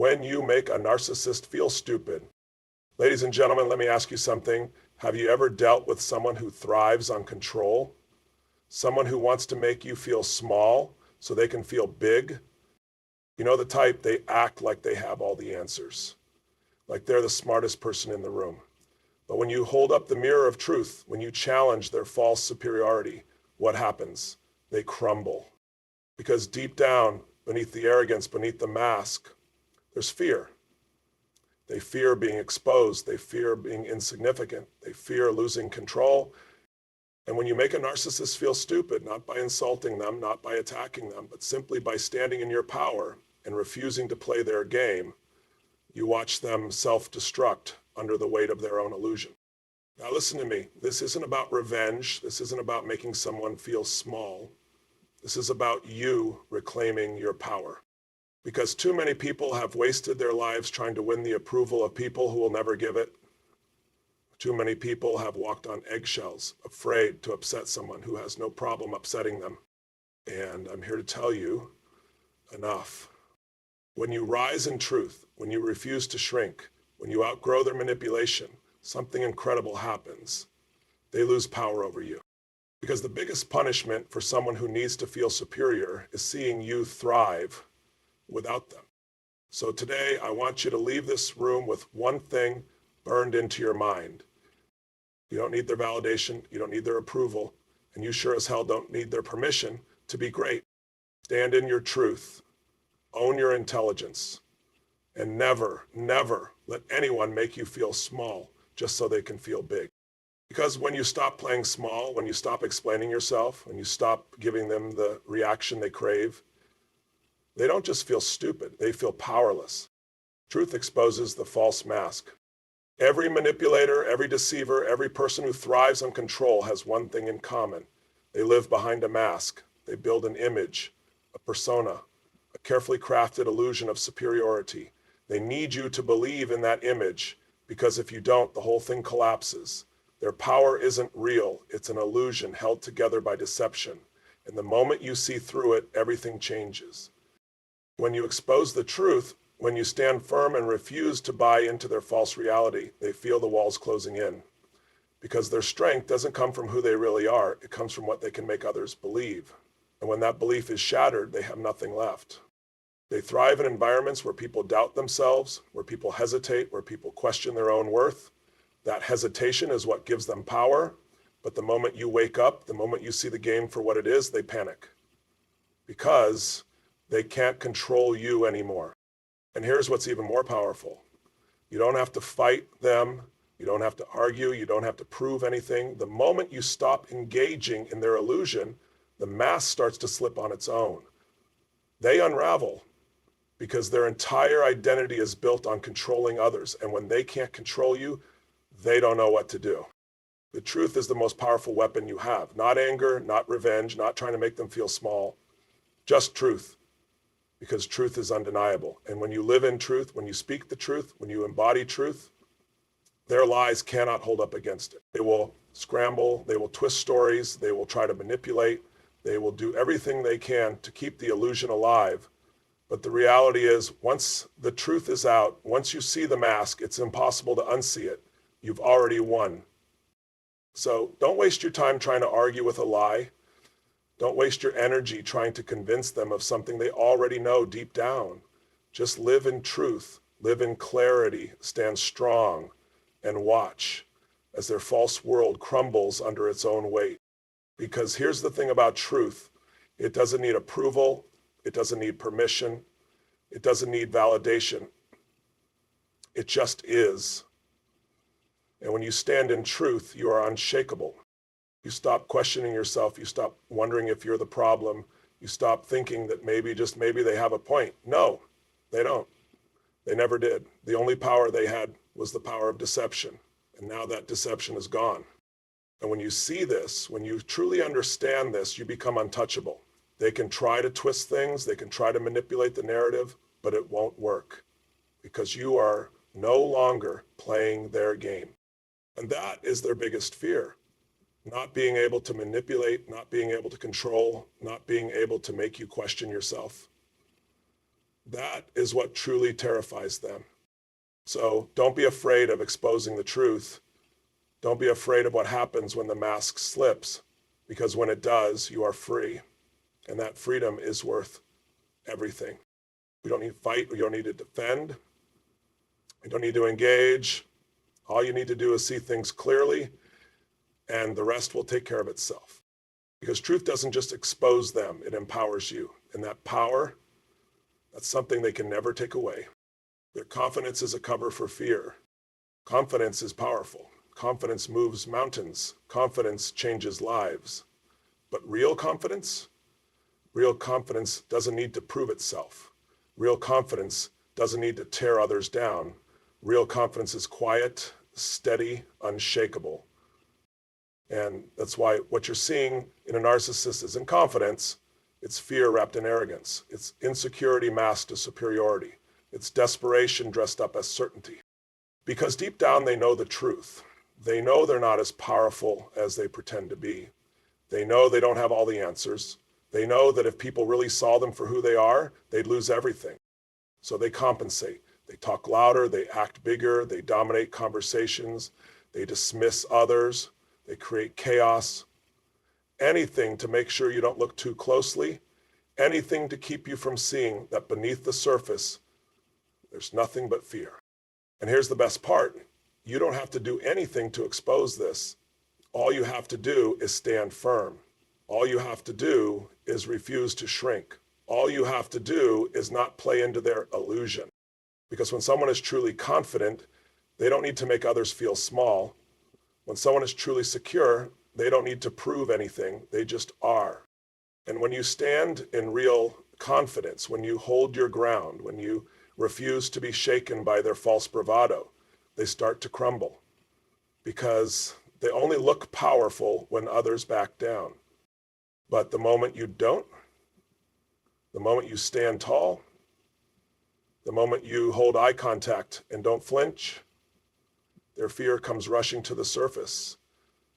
when you make a narcissist feel stupid. Ladies and gentlemen, let me ask you something. Have you ever dealt with someone who thrives on control? Someone who wants to make you feel small so they can feel big? You know the type, they act like they have all the answers, like they're the smartest person in the room. But when you hold up the mirror of truth, when you challenge their false superiority, what happens? They crumble. Because deep down, beneath the arrogance, beneath the mask, there's fear. They fear being exposed. They fear being insignificant. They fear losing control. And when you make a narcissist feel stupid, not by insulting them, not by attacking them, but simply by standing in your power and refusing to play their game, you watch them self-destruct under the weight of their own illusion. Now listen to me. This isn't about revenge. This isn't about making someone feel small. This is about you reclaiming your power. Because too many people have wasted their lives trying to win the approval of people who will never give it. Too many people have walked on eggshells, afraid to upset someone who has no problem upsetting them. And I'm here to tell you, enough. When you rise in truth, when you refuse to shrink, when you outgrow their manipulation, something incredible happens. They lose power over you. Because the biggest punishment for someone who needs to feel superior is seeing you thrive without them. So today, I want you to leave this room with one thing burned into your mind. You don't need their validation, you don't need their approval, and you sure as hell don't need their permission to be great. Stand in your truth, own your intelligence, and never, never let anyone make you feel small just so they can feel big. Because when you stop playing small, when you stop explaining yourself, when you stop giving them the reaction they crave, they don't just feel stupid, they feel powerless. Truth exposes the false mask. Every manipulator, every deceiver, every person who thrives on control has one thing in common. They live behind a mask. They build an image, a persona, a carefully crafted illusion of superiority. They need you to believe in that image, because if you don't, the whole thing collapses. Their power isn't real. It's an illusion held together by deception. And the moment you see through it, everything changes. When you expose the truth, when you stand firm and refuse to buy into their false reality, they feel the walls closing in. Because their strength doesn't come from who they really are, it comes from what they can make others believe. And when that belief is shattered, they have nothing left. They thrive in environments where people doubt themselves, where people hesitate, where people question their own worth. That hesitation is what gives them power. But the moment you wake up, the moment you see the game for what it is, they panic. Because they can't control you anymore. And here's what's even more powerful. You don't have to fight them. You don't have to argue. You don't have to prove anything. The moment you stop engaging in their illusion, the mask starts to slip on its own. They unravel because their entire identity is built on controlling others. And when they can't control you, they don't know what to do. The truth is the most powerful weapon you have. Not anger, not revenge, not trying to make them feel small. Just truth. Because truth is undeniable. And when you live in truth, when you speak the truth, when you embody truth, their lies cannot hold up against it. They will scramble, they will twist stories, they will try to manipulate, they will do everything they can to keep the illusion alive. But the reality is, once the truth is out, once you see the mask, it's impossible to unsee it. You've already won. So don't waste your time trying to argue with a lie. Don't waste your energy trying to convince them of something they already know deep down. Just live in truth, live in clarity, stand strong, and watch as their false world crumbles under its own weight. Because here's the thing about truth. It doesn't need approval. It doesn't need permission. It doesn't need validation. It just is. And when you stand in truth, you are unshakable. You stop questioning yourself. You stop wondering if you're the problem. You stop thinking that maybe, just maybe, they have a point. No, they don't. They never did. The only power they had was the power of deception. And now that deception is gone. And when you see this, when you truly understand this, you become untouchable. They can try to twist things. They can try to manipulate the narrative, but it won't work because you are no longer playing their game. And that is their biggest fear. Not being able to manipulate, not being able to control, not being able to make you question yourself. That is what truly terrifies them. So don't be afraid of exposing the truth. Don't be afraid of what happens when the mask slips, because when it does, you are free. And that freedom is worth everything. We don't need to fight. We don't need to defend. We don't need to engage. All you need to do is see things clearly, and the rest will take care of itself. Because truth doesn't just expose them, it empowers you. And that power, that's something they can never take away. Their confidence is a cover for fear. Confidence is powerful. Confidence moves mountains. Confidence changes lives. But real confidence doesn't need to prove itself. Real confidence doesn't need to tear others down. Real confidence is quiet, steady, unshakable. And that's why what you're seeing in a narcissist isn't confidence. It's fear wrapped in arrogance. It's insecurity masked as superiority. It's desperation dressed up as certainty. Because deep down they know the truth. They know they're not as powerful as they pretend to be. They know they don't have all the answers. They know that if people really saw them for who they are, they'd lose everything. So they compensate. They talk louder, they act bigger, they dominate conversations, they dismiss others, they create chaos. Anything to make sure you don't look too closely, anything to keep you from seeing that beneath the surface, there's nothing but fear. And here's the best part. You don't have to do anything to expose this. All you have to do is stand firm. All you have to do is refuse to shrink. All you have to do is not play into their illusion. Because when someone is truly confident, they don't need to make others feel small. When someone is truly secure, they don't need to prove anything. They just are. And when you stand in real confidence, when you hold your ground, when you refuse to be shaken by their false bravado, they start to crumble. Because they only look powerful when others back down. But the moment you don't, the moment you stand tall, the moment you hold eye contact and don't flinch, their fear comes rushing to the surface.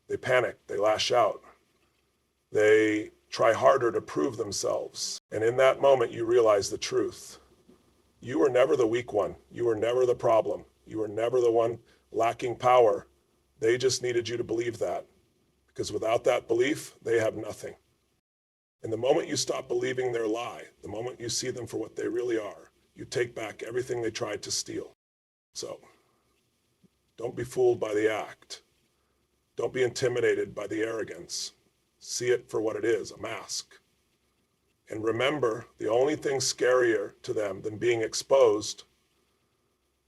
They panic, they lash out. They try harder to prove themselves. And in that moment, you realize the truth. You were never the weak one. You were never the problem. You were never the one lacking power. They just needed you to believe that. Because without that belief, they have nothing. And the moment you stop believing their lie, the moment you see them for what they really are, you take back everything they tried to steal. So, don't be fooled by the act. Don't be intimidated by the arrogance. See it for what it is, a mask. And remember, the only thing scarier to them than being exposed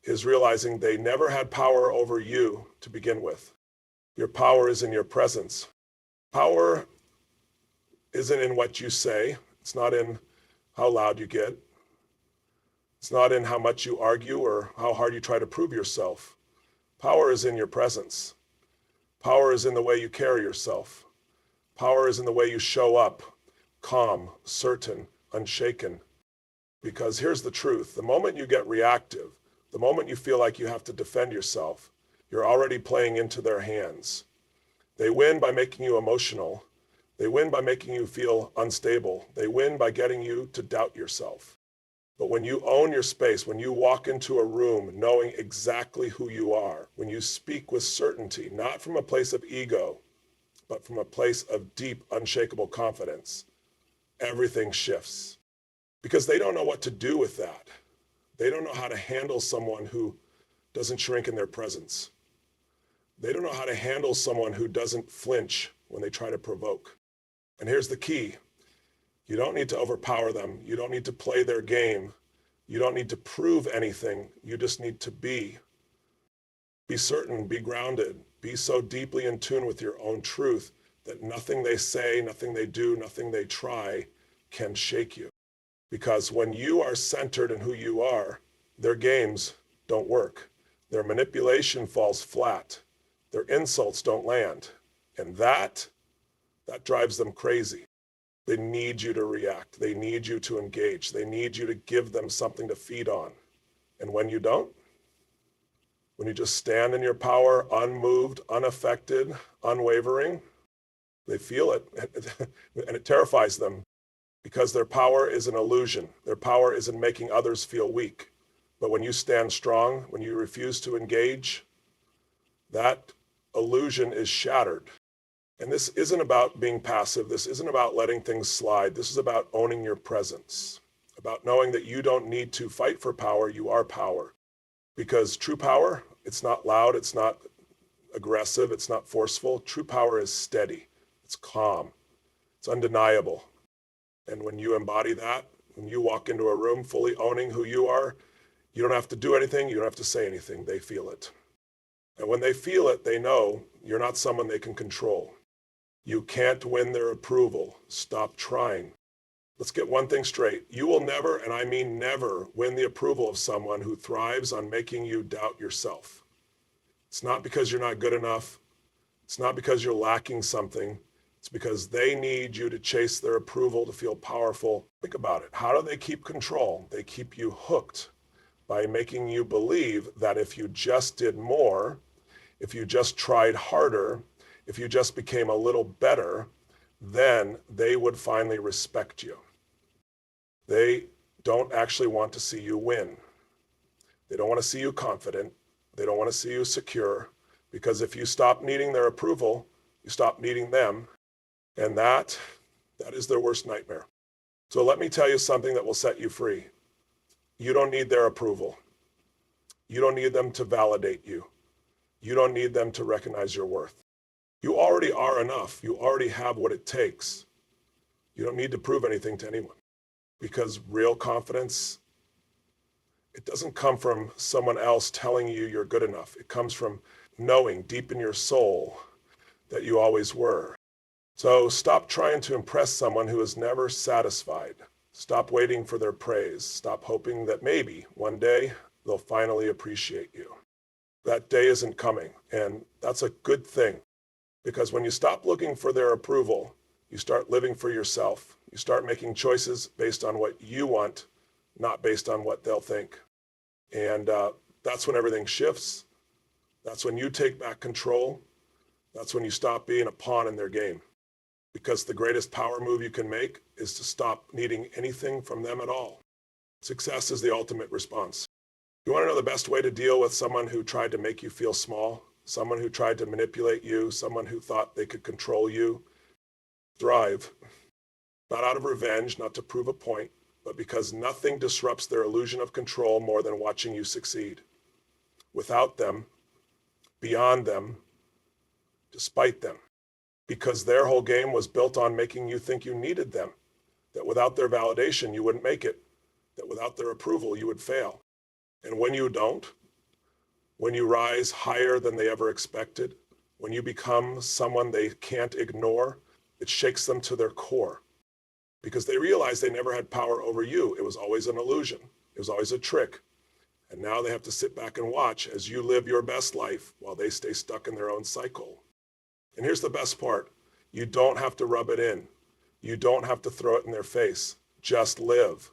is realizing they never had power over you to begin with. Your power is in your presence. Power isn't in what you say. It's not in how loud you get. It's not in how much you argue or how hard you try to prove yourself. Power is in your presence. Power is in the way you carry yourself. Power is in the way you show up, calm, certain, unshaken. Because here's the truth. The moment you get reactive, the moment you feel like you have to defend yourself, you're already playing into their hands. They win by making you emotional. They win by making you feel unstable. They win by getting you to doubt yourself. But when you own your space, when you walk into a room knowing exactly who you are, when you speak with certainty, not from a place of ego, but from a place of deep, unshakable confidence, everything shifts. Because they don't know what to do with that. They don't know how to handle someone who doesn't shrink in their presence. They don't know how to handle someone who doesn't flinch when they try to provoke. And here's the key. You don't need to overpower them. You don't need to play their game. You don't need to prove anything. You just need to be. Be certain, be grounded, be so deeply in tune with your own truth that nothing they say, nothing they do, nothing they try can shake you. Because when you are centered in who you are, their games don't work. Their manipulation falls flat. Their insults don't land. And that drives them crazy. They need you to react. They need you to engage. They need you to give them something to feed on. And when you don't, when you just stand in your power, unmoved, unaffected, unwavering, they feel it, and it terrifies them because their power is an illusion. Their power is in making others feel weak. But when you stand strong, when you refuse to engage, that illusion is shattered. And this isn't about being passive. This isn't about letting things slide. This is about owning your presence, about knowing that you don't need to fight for power. You are power. Because true power, it's not loud, it's not aggressive, it's not forceful. True power is steady, it's calm, it's undeniable. And when you embody that, when you walk into a room fully owning who you are, you don't have to do anything, you don't have to say anything, they feel it. And when they feel it, they know you're not someone they can control. You can't win their approval. Stop trying. Let's get one thing straight. You will never, and I mean never, win the approval of someone who thrives on making you doubt yourself. It's not because you're not good enough. It's not because you're lacking something. It's because they need you to chase their approval to feel powerful. Think about it. How do they keep control? They keep you hooked by making you believe that if you just did more, if you just tried harder, if you just became a little better, then they would finally respect you. They don't actually want to see you win. They don't want to see you confident. They don't want to see you secure, because if you stop needing their approval, you stop needing them, and that is their worst nightmare. So let me tell you something that will set you free. You don't need their approval. You don't need them to validate you. You don't need them to recognize your worth. You already are enough. You already have what it takes. You don't need to prove anything to anyone, because real confidence, it doesn't come from someone else telling you you're good enough. It comes from knowing deep in your soul that you always were. So stop trying to impress someone who is never satisfied. Stop waiting for their praise. Stop hoping that maybe one day they'll finally appreciate you. That day isn't coming, and that's a good thing, because when you stop looking for their approval, you start living for yourself. You start making choices based on what you want, not based on what they'll think. And that's when everything shifts. That's when you take back control. That's when you stop being a pawn in their game. Because the greatest power move you can make is to stop needing anything from them at all. Success is the ultimate response. You want to know the best way to deal with someone who tried to make you feel small, someone who tried to manipulate you, someone who thought they could control you? Thrive. Not out of revenge, not to prove a point, but because nothing disrupts their illusion of control more than watching you succeed. Without them, beyond them, despite them. Because their whole game was built on making you think you needed them, that without their validation you wouldn't make it, that without their approval you would fail. And when you don't, when you rise higher than they ever expected, when you become someone they can't ignore, it shakes them to their core. Because they realize they never had power over you. It was always an illusion. It was always a trick. And now they have to sit back and watch as you live your best life while they stay stuck in their own cycle. And here's the best part. You don't have to rub it in. You don't have to throw it in their face. Just live.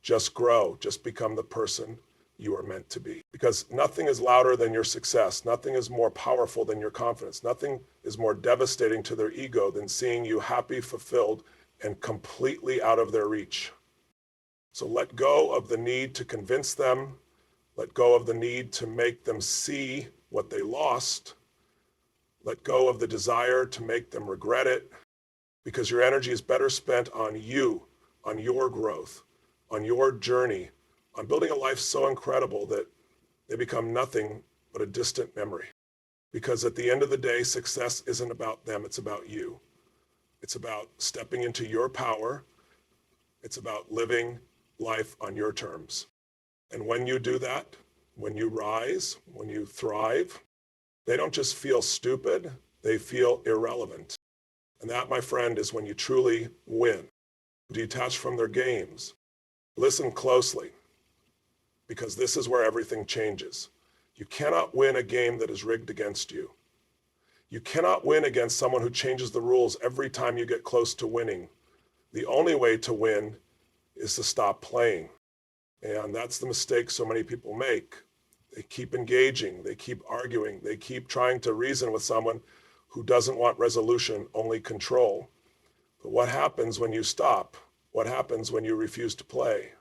Just grow. Just become the person you are meant to be. Because nothing is louder than your success. Nothing is more powerful than your confidence. Nothing is more devastating to their ego than seeing you happy, fulfilled, and completely out of their reach. So let go of the need to convince them. Let go of the need to make them see what they lost. Let go of the desire to make them regret it, because your energy is better spent on you, on your growth, on your journey, on building a life so incredible that they become nothing but a distant memory. Because at the end of the day, success isn't about them, it's about you. It's about stepping into your power. It's about living life on your terms. And when you do that, when you rise, when you thrive, they don't just feel stupid, they feel irrelevant. And that, my friend, is when you truly win. Detach from their games. Listen closely, because this is where everything changes. You cannot win a game that is rigged against you. You cannot win against someone who changes the rules every time you get close to winning. The only way to win is to stop playing. And that's the mistake so many people make. They keep engaging, they keep arguing, they keep trying to reason with someone who doesn't want resolution, only control. But what happens when you stop? What happens when you refuse to play?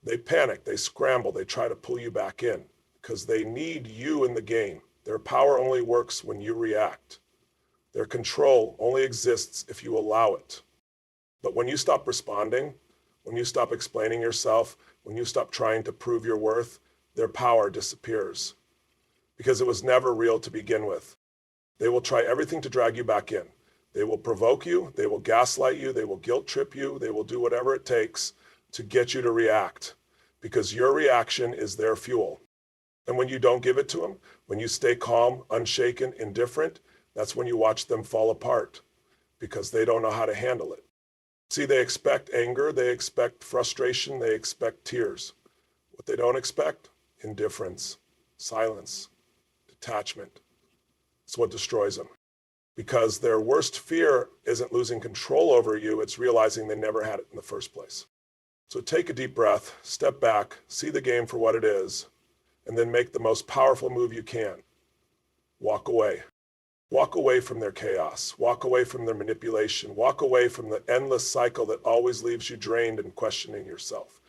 They panic, they scramble, they try to pull you back in because they need you in the game. Their power only works when you react. Their control only exists if you allow it. But when you stop responding, when you stop explaining yourself, when you stop trying to prove your worth, their power disappears because it was never real to begin with. They will try everything to drag you back in. They will provoke you, they will gaslight you, they will guilt trip you, they will do whatever it takes to get you to react because your reaction is their fuel. And when you don't give it to them, when you stay calm, unshaken, indifferent, that's when you watch them fall apart because they don't know how to handle it. See, they expect anger, they expect frustration, they expect tears. What they don't expect? Indifference, silence, detachment. It's what destroys them. Because their worst fear isn't losing control over you, it's realizing they never had it in the first place. So take a deep breath, step back, see the game for what it is, and then make the most powerful move you can. Walk away. Walk away from their chaos. Walk away from their manipulation. Walk away from the endless cycle that always leaves you drained and questioning yourself.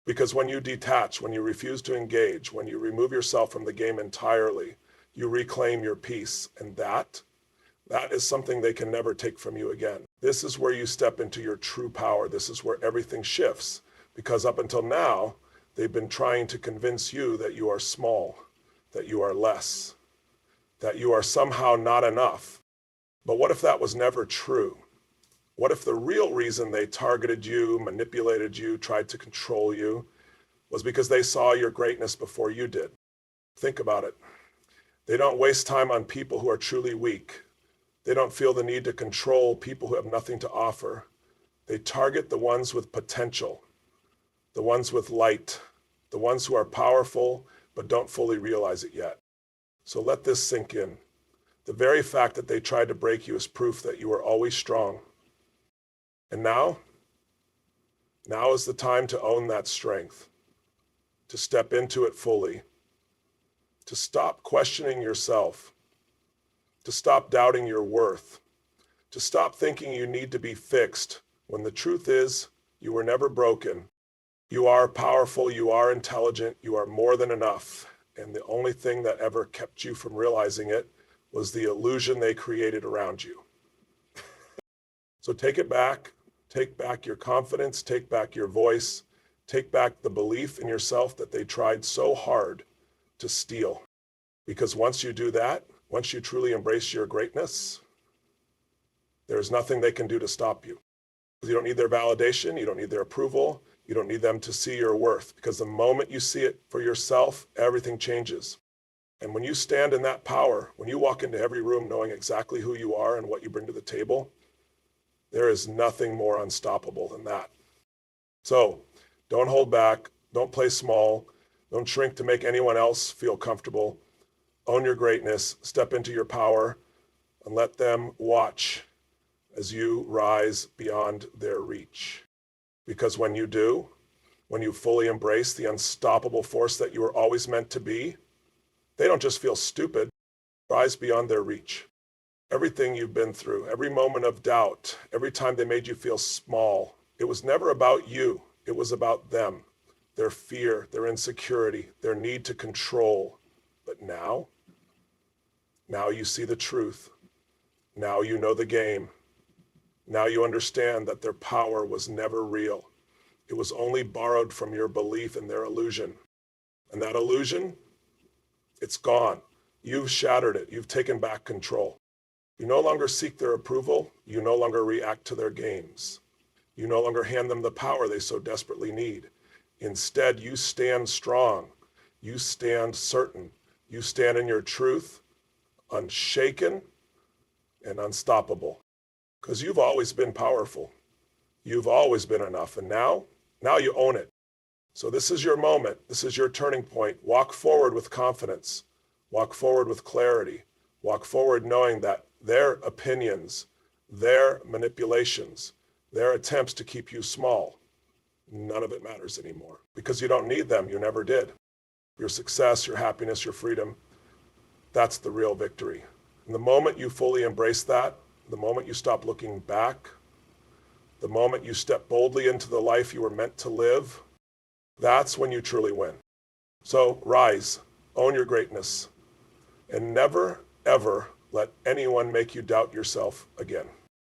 Because when you detach, when you refuse to engage, when you remove yourself from the game entirely, you reclaim your peace. And that is something they can never take from you again. This is where you step into your true power. This is where everything shifts. Because up until now, they've been trying to convince you that you are small, that you are less, that you are somehow not enough. But what if that was never true? What if the real reason they targeted you, manipulated you, tried to control you was because they saw your greatness before you did? Think about it. They don't waste time on people who are truly weak. They don't feel the need to control people who have nothing to offer. They target the ones with potential, the ones with light, the ones who are powerful but don't fully realize it yet. So let this sink in. The very fact that they tried to break you is proof that you are always strong. And now is the time to own that strength, to step into it fully, to stop questioning yourself, to stop doubting your worth, to stop thinking you need to be fixed when the truth is you were never broken. You are powerful, you are intelligent, you are more than enough. And the only thing that ever kept you from realizing it was the illusion they created around you. So take it back. Take back your confidence. Take back your voice. Take back the belief in yourself that they tried so hard to steal. Because once you do that, once you truly embrace your greatness, there's nothing they can do to stop you. You don't need their validation. You don't need their approval. You don't need them to see your worth, because the moment you see it for yourself, everything changes. And when you stand in that power, when you walk into every room knowing exactly who you are and what you bring to the table, there is nothing more unstoppable than that. So don't hold back. Don't play small. Don't shrink to make anyone else feel comfortable. Own your greatness. Step into your power and let them watch as you rise beyond their reach. Because when you do, when you fully embrace the unstoppable force that you were always meant to be, they don't just feel stupid, rise beyond their reach. Everything you've been through, every moment of doubt, every time they made you feel small, it was never about you. It was about them, their fear, their insecurity, their need to control. But now you see the truth. Now you know the game. Now you understand that their power was never real. It was only borrowed from your belief in their illusion. And that illusion, it's gone. You've shattered it. You've taken back control. You no longer seek their approval. You no longer react to their games. You no longer hand them the power they so desperately need. Instead, you stand strong. You stand certain. You stand in your truth, unshaken and unstoppable. Because you've always been powerful. You've always been enough. And now you own it. So this is your moment. This is your turning point. Walk forward with confidence. Walk forward with clarity. Walk forward knowing that their opinions, their manipulations, their attempts to keep you small, none of it matters anymore. Because you don't need them. You never did. Your success, your happiness, your freedom, that's the real victory. And the moment you fully embrace that, the moment you stop looking back, the moment you step boldly into the life you were meant to live, that's when you truly win. So rise, own your greatness, and never, ever let anyone make you doubt yourself again.